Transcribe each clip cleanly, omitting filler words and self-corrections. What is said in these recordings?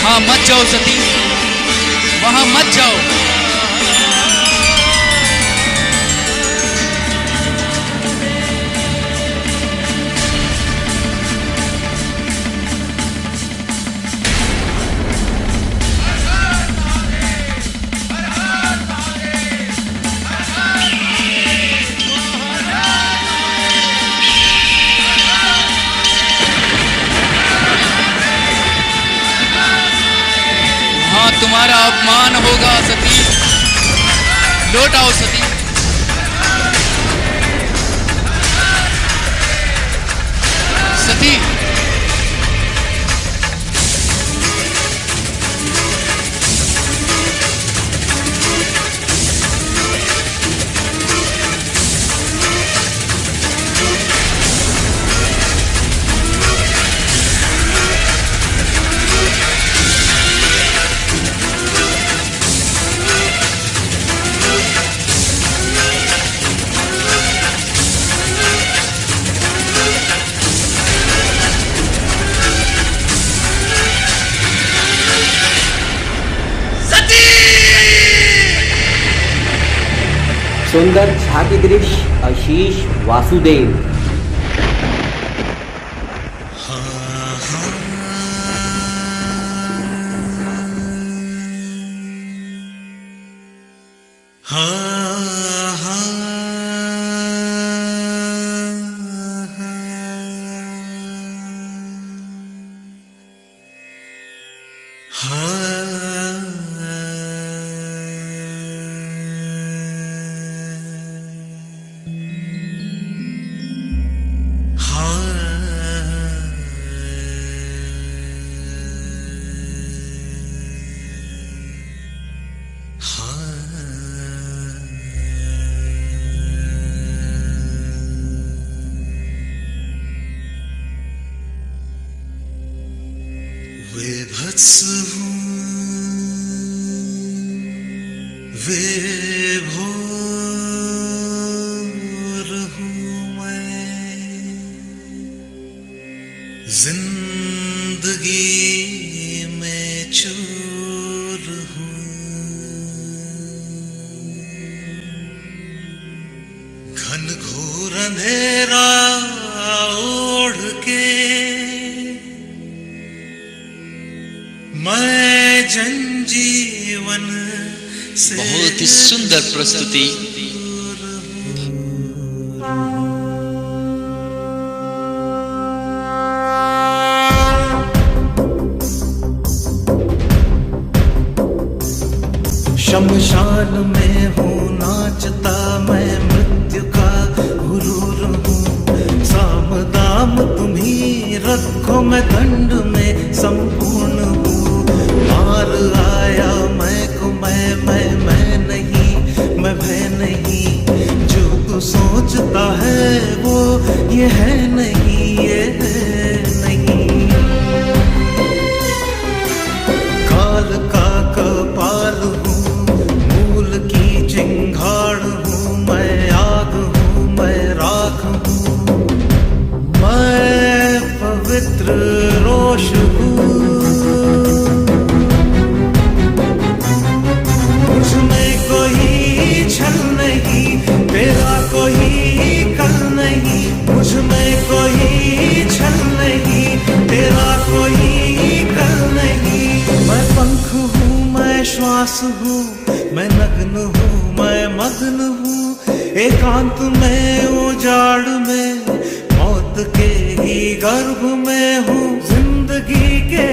हाँ मत जाओ सती, वहां मत जाओ। तुम्हारा अपमान होगा सती, लौट आओ सती। सती सुंदर झांकी दृश्य आशीष वासुदेव। विभत्स हूँ, विभोर हूँ मैं, जिंदगी में चोर हूँ, घन घोर अंधेरा ओढ़ के मैं जनजीवन से। बहुत ही सुंदर प्रस्तुति। शमशान में हूँ नाचता मैं, मृत्यु का गुरूर हूँ। साम दाम तुम्ही रखो, मैं दंड में संपूर्ण हूँ। मार आया मैं को मैं नहीं, मैं भय नहीं। जो तू सोचता है वो ये है नहीं, ये है नहीं। काल का कपाल हूँ, मूल की चिंगाड़ हूँ। मैं आग हूँ, मैं राख हूँ, मैं पवित्र रोष हूँ। मुझमें कोई छल नहीं, तेरा कोई कल नहीं। मुझमें कोई छल नहीं, तेरा कोई कल नहीं। मैं पंख हूँ, मैं श्वास हूँ, मैं नग्न हूँ, मैं मग्न हूँ। एकांत में उजाड़ में, मौत के ही गर्भ में हूँ। जिंदगी के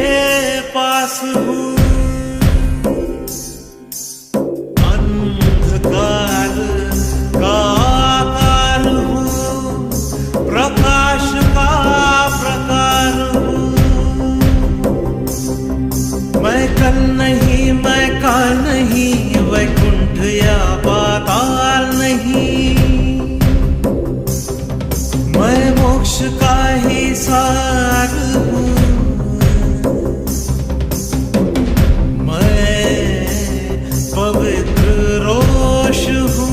पास हूँ, अंधकार का आकार हूँ, प्रकाश का प्रकार हूँ। मैं कल नहीं, मैं काल नहीं, वैकुंठ या पाताल नहीं। मैं मोक्ष का ही सार हूँ, मैं पवित्र रोष हूँ।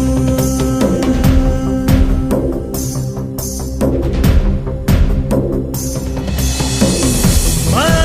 मैं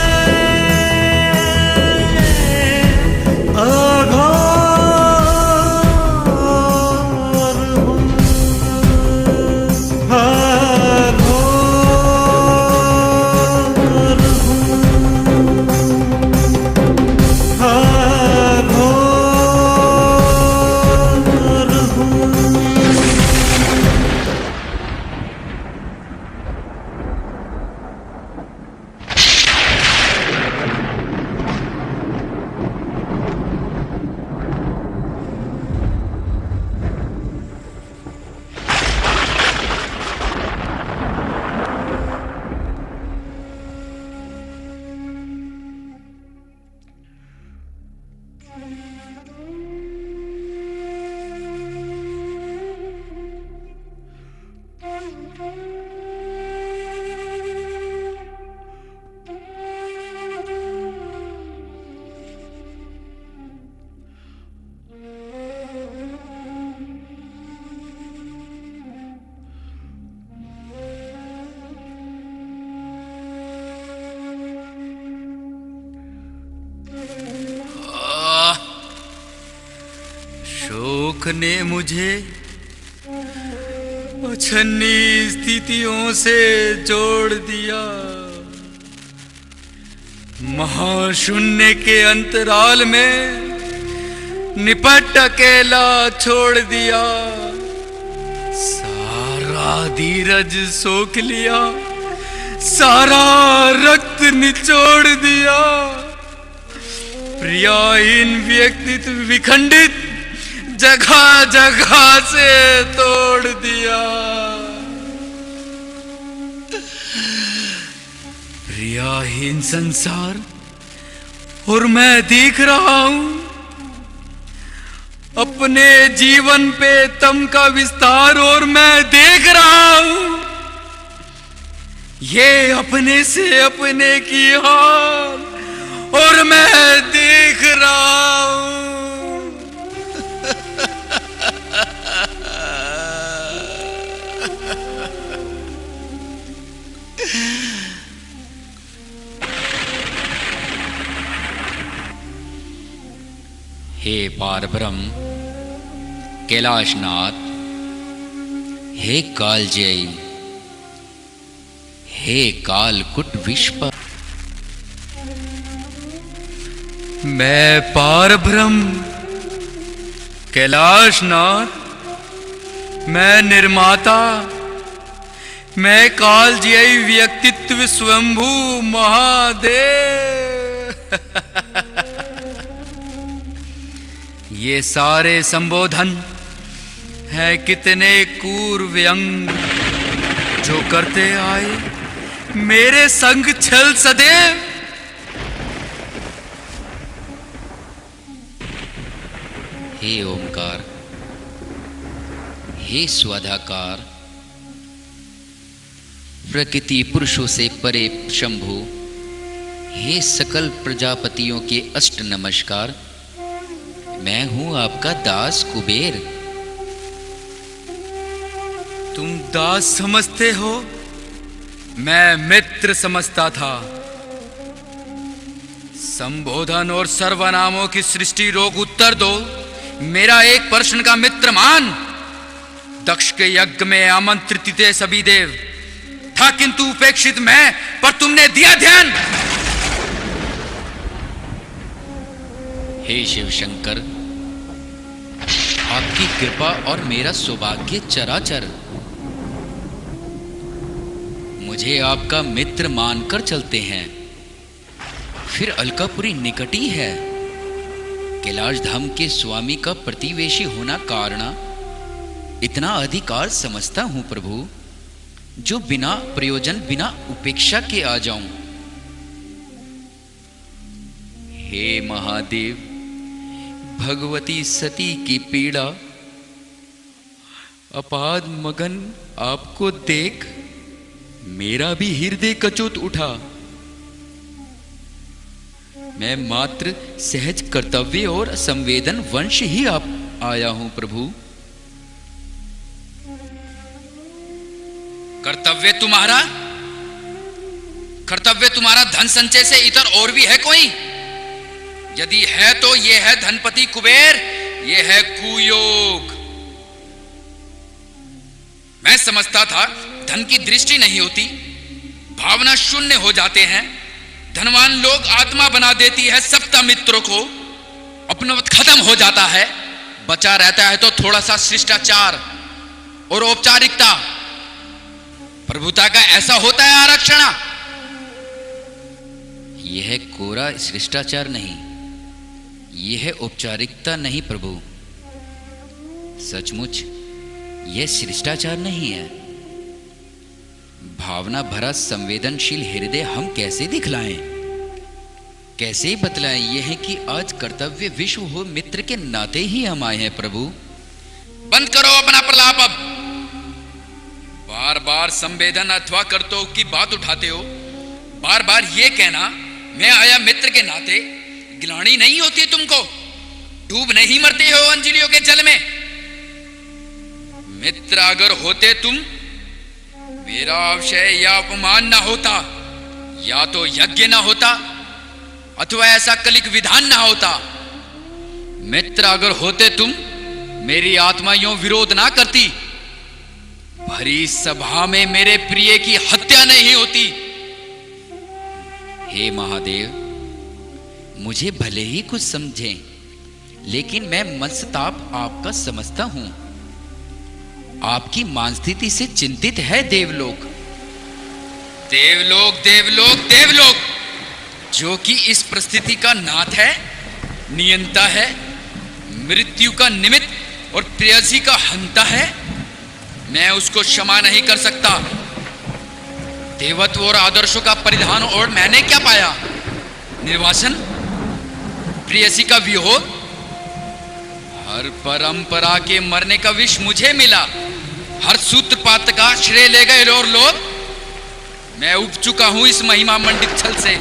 शोक ने मुझे अछन्नी स्थितियों से जोड़ दिया। महाशून्य के अंतराल में निपट अकेला छोड़ दिया। सारा धीरज सोख लिया, सारा रक्त निचोड़ दिया। प्रियाहीन व्यक्तित्व विखंडित जगह जगह से तोड़ दिया। प्रियाहीन संसार और मैं देख रहा हूं अपने जीवन पे तम का विस्तार, और मैं देख रहा हूं ये अपने से अपने की हाल, और मैं देख रहा हूं। हे पारब्रह्म कैलाशनाथ, हे कालजयी, हे कालकुट विश्व, मैं पारब्रह्म कैलाशनाथ, मैं निर्माता, मैं कालजयी व्यक्तित्व स्वयंभू महादेव। ये सारे संबोधन है कितने क्रूर व्यंग जो करते आए मेरे संग छल सदैव। हे ओमकार, हे स्वाधाकार, प्रकृति पुरुषों से परे शंभु, हे सकल प्रजापतियों के अष्ट नमस्कार। मैं हूं आपका दास कुबेर। तुम दास समझते हो, मैं मित्र समझता था। संबोधन और सर्वनामों की सृष्टि रोग उत्तर दो, मेरा एक प्रश्न का मित्र मान। दक्ष के यज्ञ में आमंत्रित थे सभी देव, था किंतु उपेक्षित मैं, पर तुमने दिया ध्यान। हे शिव शंकर, आपकी कृपा और मेरा सौभाग्य चराचर। मुझे आपका मित्र मानकर चलते हैं, फिर अलकापुरी निकट ही है। कैलाश धाम के स्वामी का प्रतिवेशी होना कारण इतना अधिकार समझता हूं प्रभु, जो बिना प्रयोजन बिना उपेक्षा के आ जाऊं। हे महादेव, भगवती सती की पीड़ा अपाद मगन आपको देख मेरा भी हृदय कचोट उठा। मैं मात्र सहज कर्तव्य और संवेदन वंश ही आप आया हूं प्रभु। कर्तव्य तुम्हारा धन संचय से इतर और भी है कोई? यदि है तो ये है धनपति कुबेर, ये है कुयोग। मैं समझता था धन की दृष्टि नहीं होती, भावना शून्य हो जाते हैं। धनवान लोग आत्मा बना देती है सप्ता मित्रों को, अपनवत खत्म हो जाता है। बचा रहता है तो थोड़ा सा शिष्टाचार और औपचारिकता। प्रभुता का ऐसा होता है आरक्षण। यह कोरा शिष्टाचार नहीं, यह औपचारिकता नहीं प्रभु। सचमुच यह शिष्टाचार नहीं है। भावना भरा संवेदनशील हृदय हम कैसे दिखलाएं, कैसे बतलाएं? यह है कि आज कर्तव्य विश्व हो मित्र के नाते ही हम आए हैं प्रभु। बंद करो अपना प्रलाप अब। बार बार संवेदन अथवा कर्तव्य की बात उठाते हो। बार बार ये कहना मैं आया मित्र के नाते, गिलानी नहीं होती तुमको? डूब नहीं मरते हो अंजलियों के जल में? मित्र अगर होते तुम, मेरा अवशय या अपमान ना होता, या तो यज्ञ ना होता अथवा ऐसा कलिक विधान ना होता। मित्र अगर होते तुम, मेरी आत्मा यूं विरोध ना करती, भरी सभा में मेरे प्रिय की हत्या नहीं होती। हे महादेव, मुझे भले ही कुछ समझें, लेकिन मैं मनस्ताप आपका समझता हूं। आपकी मान स्थिति से चिंतित है देवलोक। देवलोक देवलोक देवलोक, जो कि इस परिस्थिति का नाथ है, नियंता है, मृत्यु का निमित्त और प्रेयसी का हंता है, मैं उसको क्षमा नहीं कर सकता। देवत्व और आदर्शों का परिधान और मैंने क्या पाया? निर्वासन, प्रेयसी का वियोग, हर परंपरा के मरने का विष मुझे मिला। हर सूत्रपात का श्रेय ले गए और लोग। मैं उब चुका हूं इस महिमा मंडित छल से।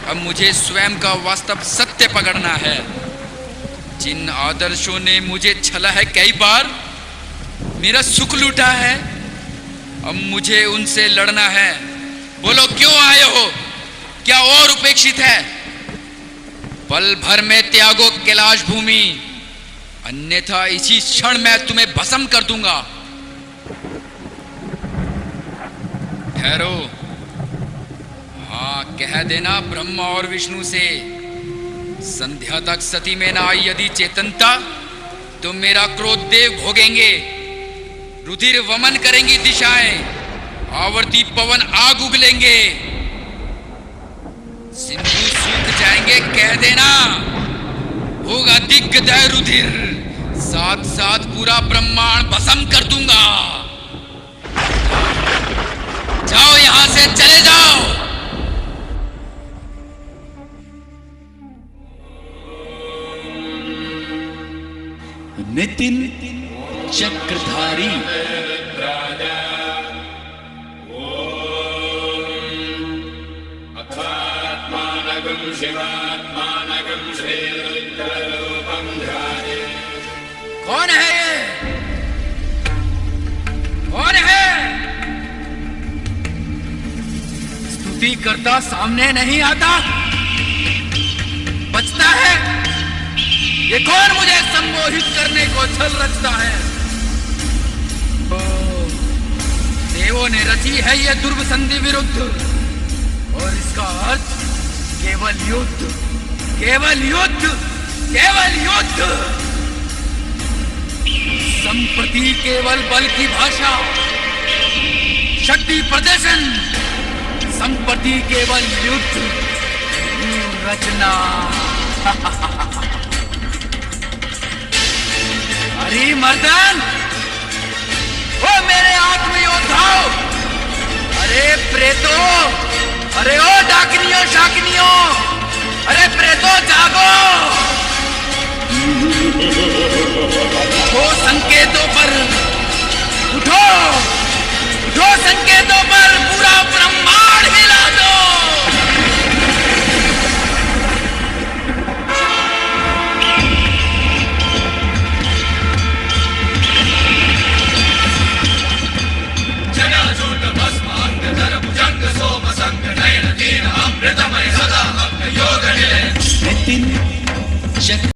अब मुझे स्वयं का वास्तव सत्य पकड़ना है। जिन आदर्शों ने मुझे छला है कई बार, मेरा सुख लूटा है, अब मुझे उनसे लड़ना है। बोलो क्यों आए हो? क्या और उपेक्षित है? पल भर में त्यागो कैलाश भूमि, अन्यथा इसी क्षण मैं तुम्हें भस्म कर दूंगा। ठहरो, हाँ कह देना ब्रह्मा और विष्णु से, संध्या तक सती में ना आई यदि चेतनता, तो मेरा क्रोध देव भोगेंगे। रुधिर वमन करेंगी दिशाएं, आवर्ती पवन आग उगलेंगे, सिंधु सूख जाएंगे कह देना। होगा दिग्गदय रुधिर, साथ साथ पूरा ब्रह्मांड भस्म कर दूंगा। जाओ यहां से, चले जाओ। नितिन चक्रधारी। कौन है ये? कौन है? स्तुति करता सामने नहीं आता, बचता है। ये कौन मुझे सम्मोहित करने को छल रचता है? ओ, देवों ने रची है ये दुर्ग संधि विरुद्ध, और इसका अर्थ केवल युद्ध, केवल युद्ध, केवल युद्ध। संप्रति केवल बल की भाषा, शक्ति प्रदर्शन, संप्रति केवल युद्ध रचना। अरे मर्दन, ओ मेरे आत्मयोद्धाओ, अरे प्रेतो, अरे ओ डाकिनियों शाकिनियों, अरे प्रेतो जागो। उठो संकेतों पर, उठो, उठो संकेतों पर, पूरा ब्रह्मांड हिला दो। जगाजूट भस्म अंग धर भुजंग सोम संग नयन दीन अमृतमय सदा योग निलय। नितिन चक्रधारी।